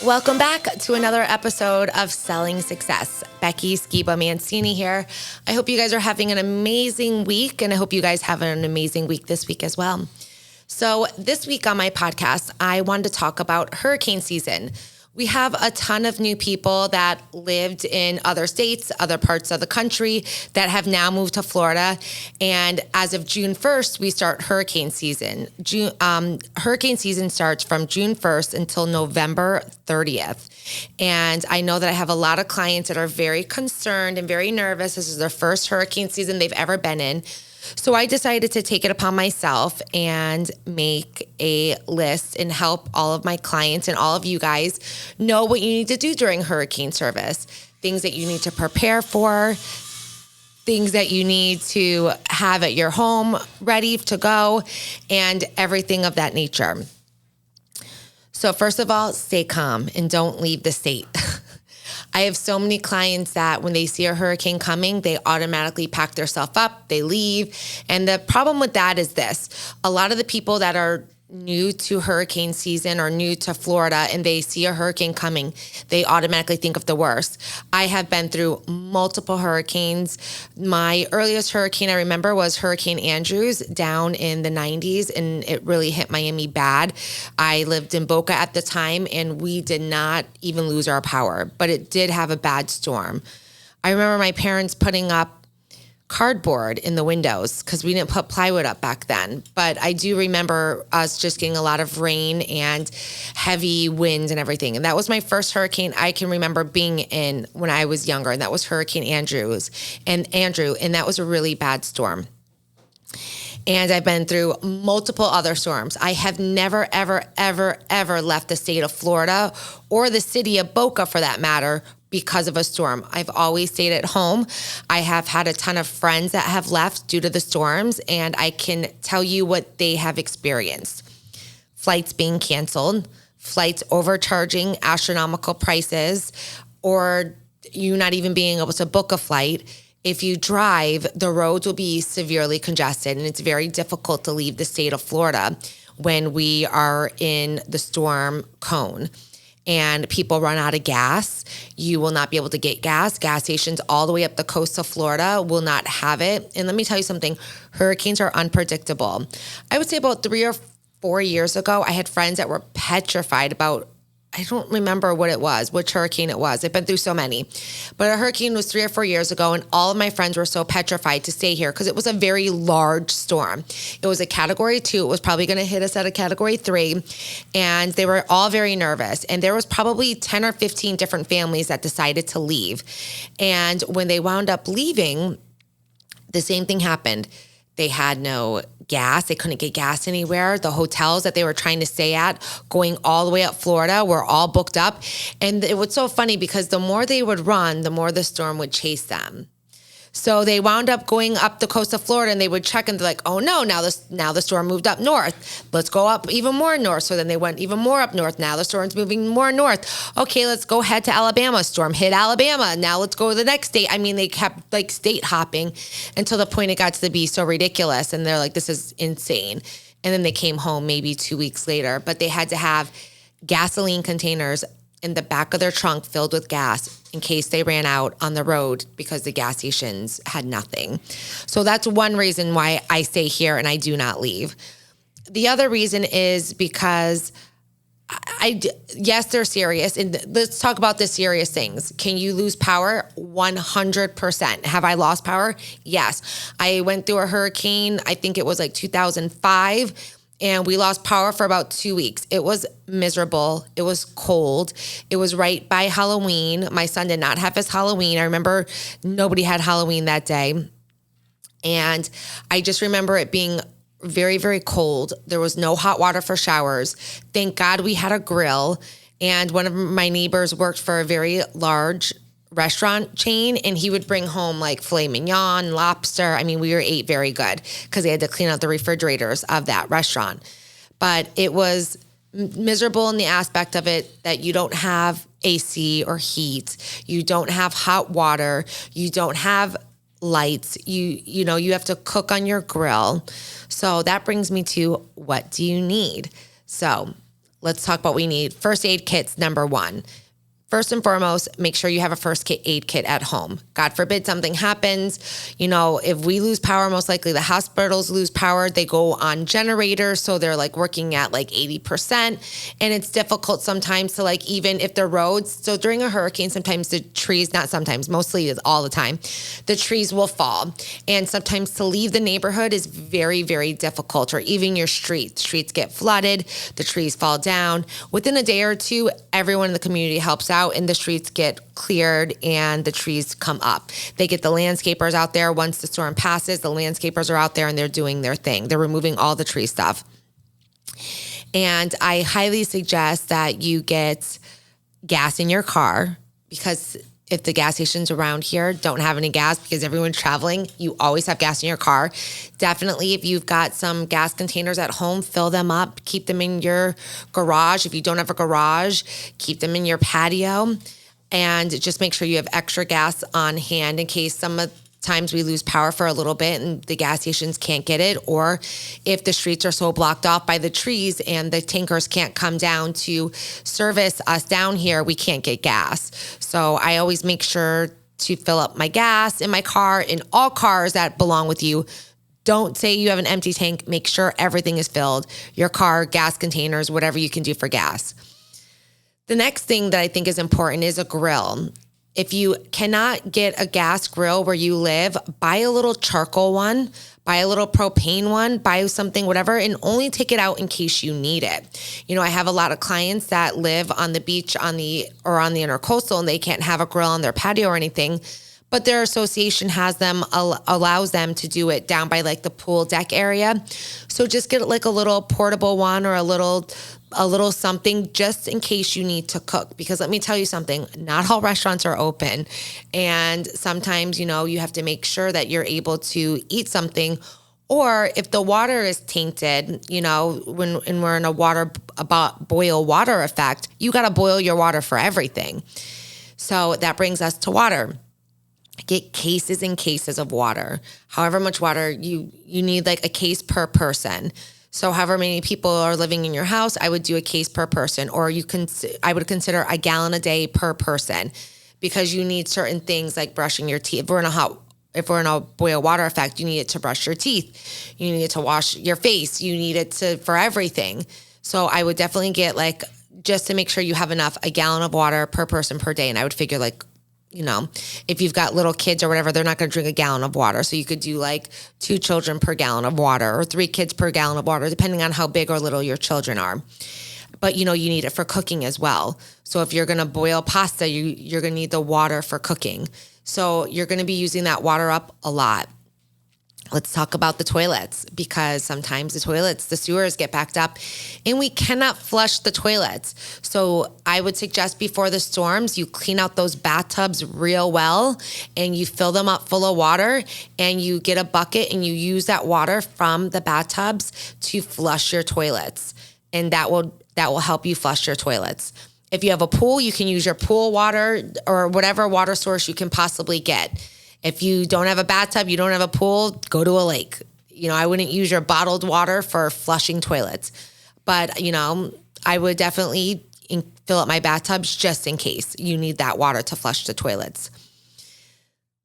Welcome back to another episode of Selling Success. Becky Skeba-Mancini here. I hope you guys are having an amazing week, and I hope you guys have an amazing week this week as well. So this week on my podcast, I wanted to talk about hurricane season. We have a ton of new people that lived in other states, other parts of the country that have now moved to Florida. And as of June 1st, we start hurricane season. Hurricane season starts from June 1st until November 30th. And I know that I have a lot of clients that are very concerned and very nervous. This is their first hurricane season they've ever been in. So I decided to take it upon myself and make a list and help all of my clients and all of you guys know what you need to do during hurricane service, things that you need to prepare for, things that you need to have at your home ready to go, and everything of that nature. So first of all, stay calm and don't leave the state. I have so many clients that when they see a hurricane coming, they automatically pack their stuff up, they leave. And the problem with that is this. A lot of the people that are new to hurricane season or new to Florida and they see a hurricane coming, they automatically think of the worst. I have been through multiple hurricanes. My earliest hurricane I remember was Hurricane Andrews down in the 90s, and it really hit Miami bad. I lived in Boca at the time, and we did not even lose our power, but it did have a bad storm. I remember my parents putting up cardboard in the windows because we didn't put plywood up back then. But I do remember us just getting a lot of rain and heavy winds and everything. And that was my first hurricane I can remember being in when I was younger. And that was Hurricane Andrew. And that was a really bad storm. And I've been through multiple other storms. I have never, ever, ever, ever left the state of Florida or the city of Boca for that matter because of a storm. I've always stayed at home. I have had a ton of friends that have left due to the storms, and I can tell you what they have experienced. Flights being canceled, flights overcharging astronomical prices, or you not even being able to book a flight. If you drive, the roads will be severely congested, and it's very difficult to leave the state of Florida when we are in the storm cone. And people run out of gas. You will not be able to get gas. Gas stations all the way up the coast of Florida will not have it. And let me tell you something, hurricanes are unpredictable. I would say about 3 or 4 years ago, I had friends that were petrified about, I don't remember what it was, which hurricane it was. I've been through so many. But a hurricane was 3 or 4 years ago, and all of my friends were so petrified to stay here because it was a very large storm. It was a Category 2. It was probably going to hit us at a Category 3. And they were all very nervous. And there was probably 10 or 15 different families that decided to leave. And when they wound up leaving, the same thing happened. They had no gas. They couldn't get gas anywhere. The hotels that they were trying to stay at, going all the way up Florida, were all booked up. And it was so funny because the more they would run, the more the storm would chase them. So they wound up going up the coast of Florida, and they would check and they're like, oh no, now the storm moved up north. Let's go up even more north. So then they went even more up north. Now the storm's moving more north. Okay, let's go head to Alabama. Storm hit Alabama. Now let's go to the next state. I mean, they kept like state hopping until the point it got to be so ridiculous. And they're like, this is insane. And then they came home maybe 2 weeks later, but they had to have gasoline containers in the back of their trunk filled with gas in case they ran out on the road because the gas stations had nothing. So that's one reason why I stay here and I do not leave. The other reason is because yes, they're serious. And let's talk about the serious things. Can you lose power? 100%. Have I lost power? Yes. I went through a hurricane, I think it was like 2005. And we lost power for about 2 weeks. It was miserable. It was cold. It was right by Halloween. My son did not have his Halloween. I remember nobody had Halloween that day. And I just remember it being very, very cold. There was no hot water for showers. Thank God we had a grill. And one of my neighbors worked for a very large restaurant chain, and he would bring home like filet mignon, lobster. I mean, we ate very good because they had to clean out the refrigerators of that restaurant. But it was miserable in the aspect of it that you don't have AC or heat. You don't have hot water. You don't have lights. You have to cook on your grill. So that brings me to, what do you need? So let's talk about what we need. First aid kits, number one. First and foremost, make sure you have a first aid kit at home. God forbid something happens. If we lose power, most likely the hospitals lose power. They go on generators, so they're like working at like 80%. And it's difficult sometimes to like, even if the roads, so during a hurricane, sometimes the trees, not sometimes, mostly is all the time, the trees will fall. And sometimes to leave the neighborhood is very, very difficult, or even your streets get flooded, the trees fall down. Within a day or two, everyone in the community helps out and the streets get cleared and the trees come up. They get the landscapers out there. Once the storm passes, the landscapers are out there and they're doing their thing. They're removing all the tree stuff. And I highly suggest that you get gas in your car, because if the gas stations around here don't have any gas because everyone's traveling, you always have gas in your car. Definitely, if you've got some gas containers at home, fill them up, keep them in your garage. If you don't have a garage, keep them in your patio, and just make sure you have extra gas on hand in case times we lose power for a little bit and the gas stations can't get it, or if the streets are so blocked off by the trees and the tankers can't come down to service us down here, we can't get gas. So I always make sure to fill up my gas in my car, in all cars that belong with you. Don't say you have an empty tank. Make sure everything is filled. Your car, gas containers, whatever you can do for gas. The next thing that I think is important is a grill. If you cannot get a gas grill where you live, buy a little charcoal one, buy a little propane one, buy something, whatever, and only take it out in case you need it. I have a lot of clients that live on the beach on the intercoastal, and they can't have a grill on their patio or anything, but their association allows them to do it down by like the pool deck area. So just get like a little portable one, or a little something just in case you need to cook. Because let me tell you something, not all restaurants are open. And sometimes, you have to make sure that you're able to eat something. Or if the water is tainted, when we're in a boil water effect, you got to boil your water for everything. So that brings us to water. Get cases and cases of water. However much water you need, like a case per person. So however many people are living in your house, I would do a case per person, or I would consider a gallon a day per person, because you need certain things like brushing your teeth. If we're in a boil water effect, you need it to brush your teeth. You need it to wash your face. You need it for everything. So I would definitely get just to make sure you have enough, a gallon of water per person per day. And I would figure if you've got little kids or whatever, they're not going to drink a gallon of water. So you could do 2 children per gallon of water, or 3 kids per gallon of water, depending on how big or little your children are. But you need it for cooking as well. So if you're going to boil pasta, you're going to need the water for cooking. So you're going to be using that water up a lot. Let's talk about the toilets, because sometimes the sewers get backed up and we cannot flush the toilets. So I would suggest before the storms, you clean out those bathtubs real well and you fill them up full of water, and you get a bucket and you use that water from the bathtubs to flush your toilets. And that will help you flush your toilets. If you have a pool, you can use your pool water or whatever water source you can possibly get. If you don't have a bathtub, you don't have a pool, go to a lake. I wouldn't use your bottled water for flushing toilets. But, I would definitely fill up my bathtubs just in case you need that water to flush the toilets.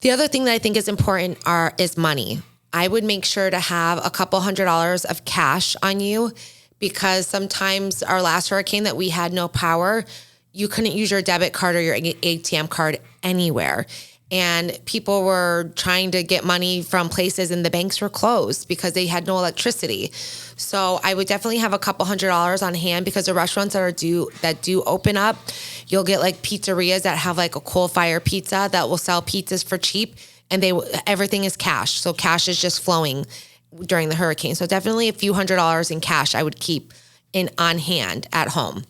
The other thing that I think is important is money. I would make sure to have a couple $100s of cash on you, because sometimes our last hurricane that we had no power, you couldn't use your debit card or your ATM card anywhere. And people were trying to get money from places and the banks were closed because they had no electricity. So I would definitely have a couple $100s on hand, because the restaurants that do open up, you'll get pizzerias that have a coal fire pizza that will sell pizzas for cheap, and everything is cash. So cash is just flowing during the hurricane. So definitely a few $100s in cash I would keep on hand at home.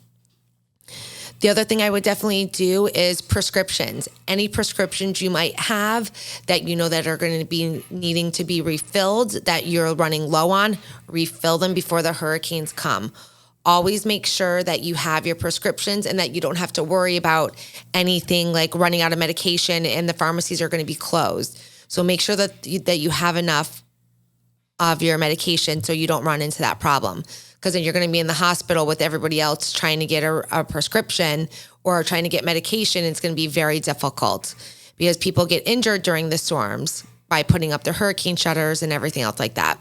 The other thing I would definitely do is prescriptions. Any prescriptions you might have that that are going to be needing to be refilled, that you're running low on, refill them before the hurricanes come. Always make sure that you have your prescriptions and that you don't have to worry about anything like running out of medication and the pharmacies are going to be closed. So make sure that you have enough of your medication so you don't run into that problem. because then you're going to be in the hospital with everybody else trying to get a prescription or trying to get medication. It's going to be very difficult because people get injured during the storms by putting up their hurricane shutters and everything else like that.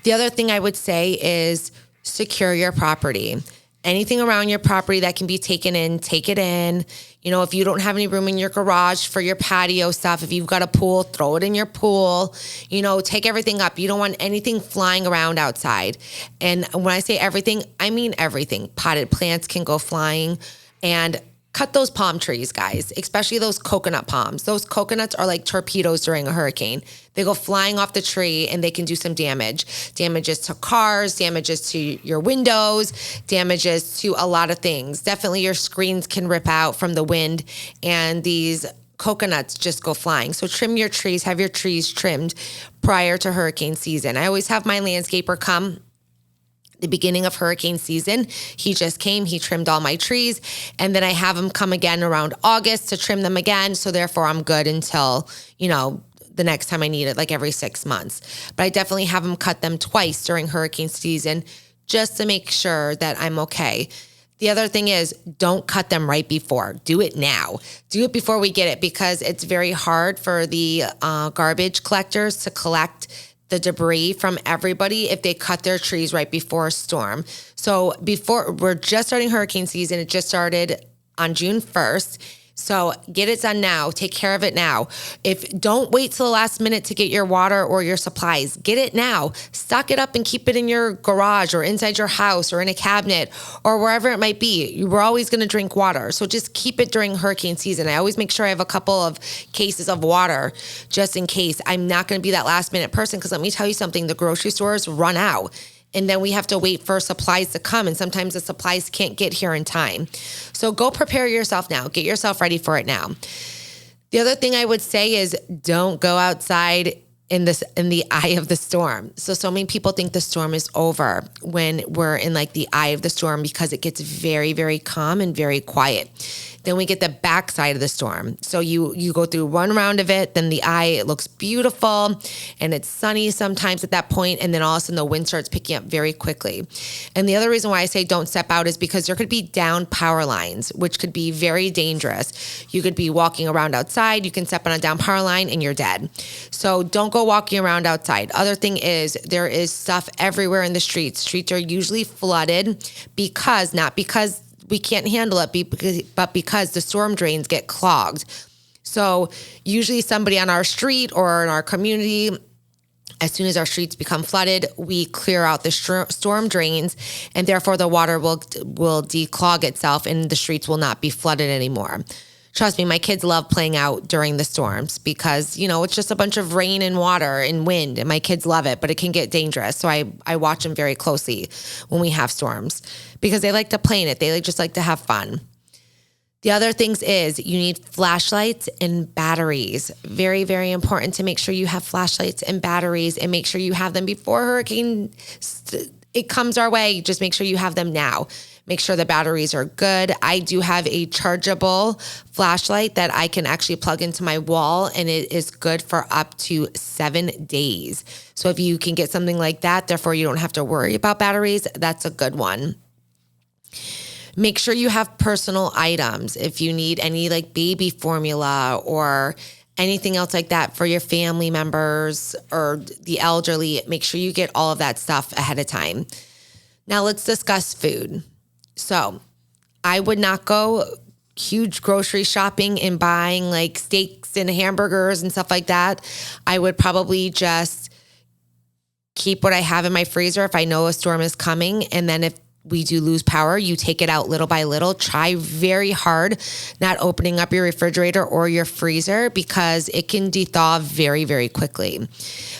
The other thing I would say is secure your property. Anything around your property that can be taken in, take it in. If you don't have any room in your garage for your patio stuff, if you've got a pool, throw it in your pool. Take everything up. You don't want anything flying around outside. And when I say everything, I mean everything. Potted plants can go flying. And cut those palm trees, guys, especially those coconut palms. Those coconuts are like torpedoes during a hurricane. They go flying off the tree and they can do some damage. Damages to cars, damages to your windows, damages to a lot of things. Definitely your screens can rip out from the wind, and these coconuts just go flying. So trim your trees, have your trees trimmed prior to hurricane season. I always have my landscaper come the beginning of hurricane season. He just came, he trimmed all my trees, and then I have him come again around August to trim them again. So therefore I'm good until, the next time I need it, like every 6 months. But I definitely have him cut them twice during hurricane season just to make sure that I'm okay. The other thing is, don't cut them right before. Do it now. Do it before we get it, because it's very hard for the garbage collectors to collect the debris from everybody if they cut their trees right before a storm. So we're just starting hurricane season. It just started on June 1st. So get it done now. Take care of it now. Don't wait till the last minute to get your water or your supplies. Get it now. Stock it up and keep it in your garage or inside your house or in a cabinet or wherever it might be. We're always going to drink water. So just keep it during hurricane season. I always make sure I have a couple of cases of water just in case. I'm not going to be that last minute person, because let me tell you something, the grocery stores run out. And then we have to wait for supplies to come. And sometimes the supplies can't get here in time. So go prepare yourself now. Get yourself ready for it now. The other thing I would say is, don't go outside in the eye of the storm. So many people think the storm is over when we're in like the eye of the storm, because it gets very, very calm and very quiet. Then we get the backside of the storm. So you go through one round of it, then the eye, it looks beautiful and it's sunny sometimes at that point, and then all of a sudden the wind starts picking up very quickly. And the other reason why I say don't step out is because there could be down power lines, which could be very dangerous. You could be walking around outside, you can step on a down power line and you're dead. So don't go walking around outside. Other thing is, there is stuff everywhere in the streets. Streets are usually flooded not because we can't handle it, but because the storm drains get clogged. So usually somebody on our street or in our community, as soon as our streets become flooded, we clear out the storm drains, and therefore the water will declog itself and the streets will not be flooded anymore. Trust me, my kids love playing out during the storms because, it's just a bunch of rain and water and wind, and my kids love it, but it can get dangerous. So I watch them very closely when we have storms because they like to play in it. They just like to have fun. The other things is, you need flashlights and batteries. Very, very important to make sure you have flashlights and batteries, and make sure you have them before hurricane it comes our way. Just make sure you have them now. Make sure the batteries are good. I do have a chargeable flashlight that I can actually plug into my wall, and it is good for up to 7 days. So if you can get something like that, therefore you don't have to worry about batteries, that's a good one. Make sure you have personal items. If you need any like baby formula or anything else like that for your family members or the elderly, make sure you get all of that stuff ahead of time. Now let's discuss food. So I would not go huge grocery shopping and buying like steaks and hamburgers and stuff like that. I would probably just keep what I have in my freezer if I know a storm is coming. And then if we do lose power, you take it out little by little. Try very hard not opening up your refrigerator or your freezer, because it can thaw very, very quickly.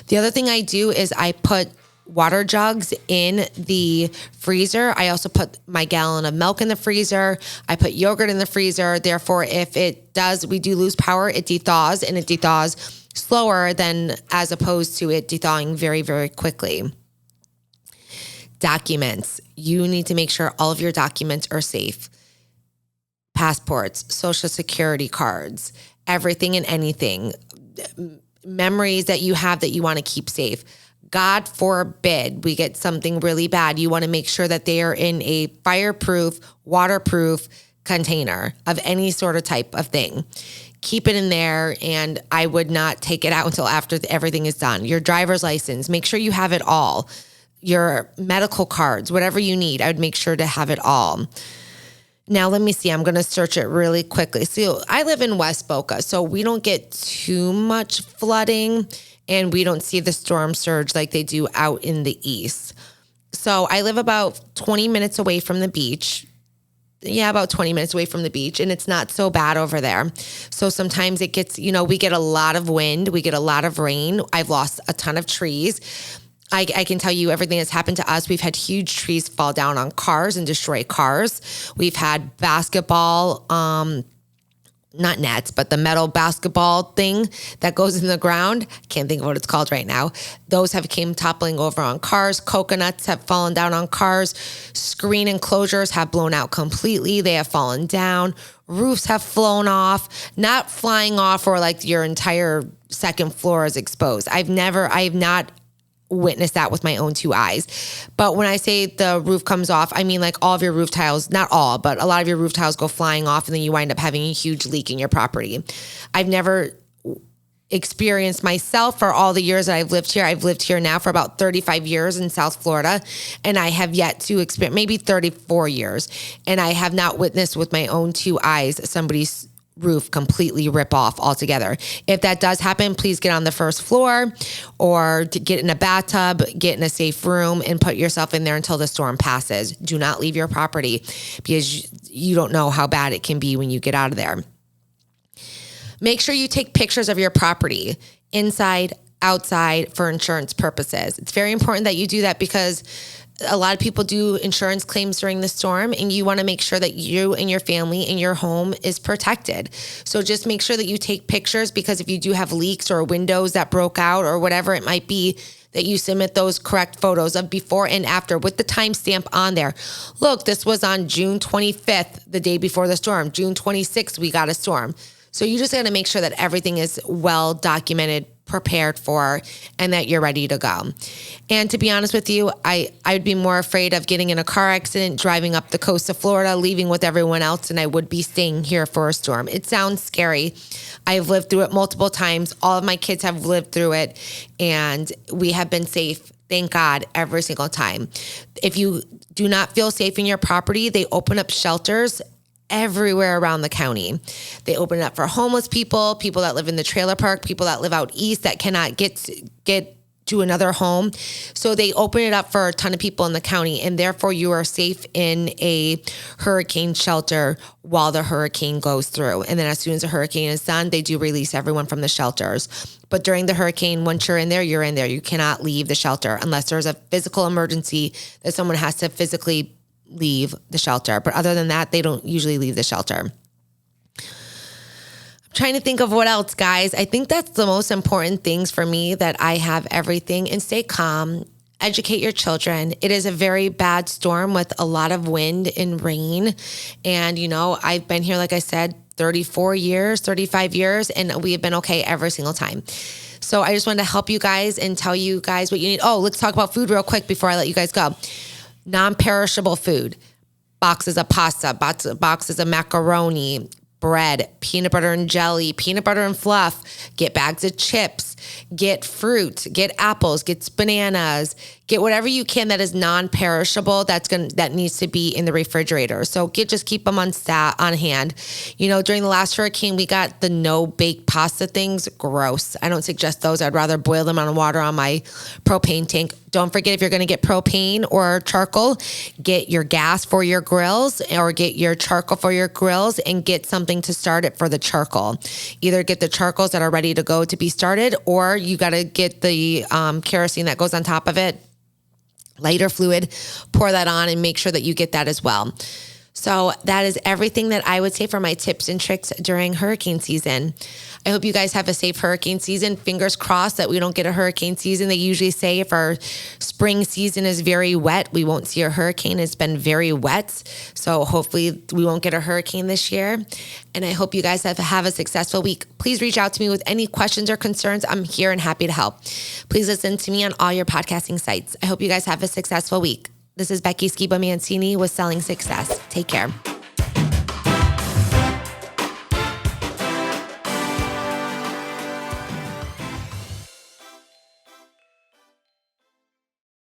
The other thing I do is I put water jugs in the freezer. I also put my gallon of milk in the freezer. I put yogurt in the freezer. Therefore, if we do lose power, it dethaws, and it dethaws slower than as opposed to it thawing very, very quickly. Documents. You need to make sure all of your documents are safe. Passports, social security cards, everything and anything. Memories that you have that you want to keep safe. God forbid we get something really bad, you want to make sure that they are in a fireproof, waterproof container of any sort of type of thing. Keep it in there, and I would not take it out until after everything is done. Your driver's license, make sure you have it all. Your medical cards, whatever you need, I would make sure to have it all. Now, let me see. I'm going to search it really quickly. So I live in West Boca, so we don't get too much flooding, and we don't see the storm surge like they do out in the east. So I live about 20 minutes away from the beach. Yeah, about 20 minutes away from the beach, and it's not so bad over there. So sometimes it gets, we get a lot of wind, we get a lot of rain. I've lost a ton of trees. I can tell you everything that's happened to us. We've had huge trees fall down on cars and destroy cars. We've had basketball, not nets, but the metal basketball thing that goes in the ground. Can't think of what it's called right now. Those have came toppling over on cars. Coconuts have fallen down on cars. Screen enclosures have blown out completely. They have fallen down. Roofs have flown off, not flying off or like your entire second floor is exposed. I have not witnessed that with my own two eyes. But when I say the roof comes off, I mean like all of your roof tiles, not all, but a lot of your roof tiles go flying off, and then you wind up having a huge leak in your property. I've never experienced myself for all the years that I've lived here. I've lived here now for about 35 years in South Florida, and I have yet to experience, maybe 34 years, and I have not witnessed with my own two eyes somebody's roof completely rip off altogether. If that does happen, please get on the first floor or to get in a bathtub, get in a safe room, and put yourself in there until the storm passes. Do not leave your property because you don't know how bad it can be when you get out of there. Make sure you take pictures of your property inside, outside for insurance purposes. It's very important that you do that because a lot of people do insurance claims during the storm, and you want to make sure that you and your family and your home is protected. So just make sure that you take pictures, because if you do have leaks or windows that broke out or whatever it might be, that you submit those correct photos of before and after with the timestamp on there. Look, this was on June 25th, the day before the storm. June 26th, we got a storm. So you just got to make sure that everything is well documented, prepared for, and that you're ready to go. And to be honest with you, I'd be more afraid of getting in a car accident, driving up the coast of Florida, leaving with everyone else, than I would be staying here for a storm. It sounds scary. I've lived through it multiple times. All of my kids have lived through it, and we have been safe, thank God, every single time. If you do not feel safe in your property, they open up shelters everywhere around the county. They open it up for homeless people, people that live in the trailer park, people that live out east that cannot get to another home. So they open it up for a ton of people in the county, and therefore you are safe in a hurricane shelter while the hurricane goes through. And then as soon as the hurricane is done, they do release everyone from the shelters. But during the hurricane, once you're in there, you're in there. You cannot leave the shelter unless there's a physical emergency that someone has to physically leave the shelter. But other than that, they don't usually leave the shelter. I'm trying to think of what else, guys. I think that's the most important things for me, that I have everything, and stay calm, educate your children. It is a very bad storm with a lot of wind and rain. And, I've been here, like I said, 34 years, 35 years, and we have been okay every single time. So I just wanted to help you guys and tell you guys what you need. Oh, let's talk about food real quick before I let you guys go. Non-perishable food, boxes of pasta, boxes of macaroni, bread, peanut butter and jelly, peanut butter and fluff, get bags of chips, get fruit, get apples, get bananas, get whatever you can that is non-perishable that needs to be in the refrigerator. So just keep them on hand. During the last hurricane, we got the no-bake pasta things. Gross. I don't suggest those. I'd rather boil them on water on my propane tank. Don't forget, if you're going to get propane or charcoal, get your gas for your grills or get your charcoal for your grills, and get something to start it for the charcoal. Either get the charcoals that are ready to go to be started, or you got to get the kerosene that goes on top of it, lighter fluid, pour that on, and make sure that you get that as well. So that is everything that I would say for my tips and tricks during hurricane season. I hope you guys have a safe hurricane season. Fingers crossed that we don't get a hurricane season. They usually say if our spring season is very wet, we won't see a hurricane. It's been very wet. So hopefully we won't get a hurricane this year. And I hope you guys have a successful week. Please reach out to me with any questions or concerns. I'm here and happy to help. Please listen to me on all your podcasting sites. I hope you guys have a successful week. This is Becky Skeba-Mancini with Selling Success. Take care.